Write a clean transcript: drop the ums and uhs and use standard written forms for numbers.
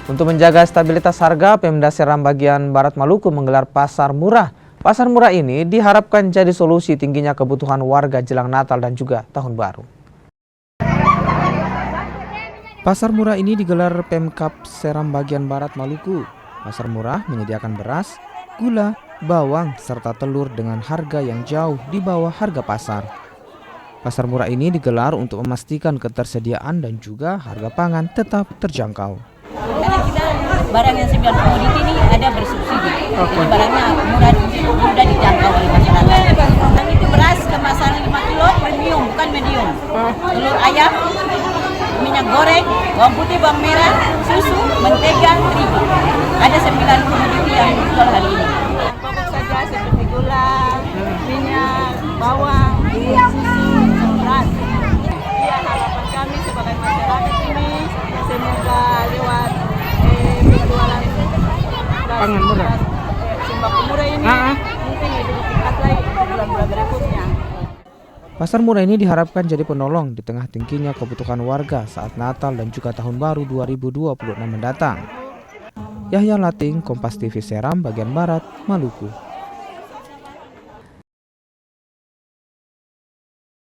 Untuk menjaga stabilitas harga, Pemda Seram bagian Barat Maluku menggelar pasar murah. Pasar murah ini diharapkan jadi solusi tingginya kebutuhan warga jelang Natal dan juga Tahun Baru. Pasar murah ini digelar Pemkab Seram bagian Barat Maluku. Pasar murah menyediakan beras, gula, bawang, serta telur dengan harga yang jauh di bawah harga pasar. Pasar murah ini digelar untuk memastikan ketersediaan dan juga harga pangan tetap terjangkau. Karena kita barang yang 9 komoditi ini ada bersubsidi. Jadi barangnya mudah dijangkau oleh masyarakat. Dan itu beras kemasan 5 kilo premium, bukan medium. Telur ayam, minyak goreng, bawang putih, bawang merah, susu, mentega, terigu. Ada 9 komoditi yang dijual hari ini. Pokok saja seperti gula, minyak, bawang, susu, beras. Iya, harapan kami sebagai masyarakat ini semoga lewat penjualan pangan murah, sembako murah ini mungkin lebih tingkat lagi bulan-bulan berikutnya. Pasar murah ini diharapkan jadi penolong di tengah tingginya kebutuhan warga saat Natal dan juga Tahun Baru 2026 mendatang. Yahya Lating, Kompas TV Seram bagian Barat, Maluku.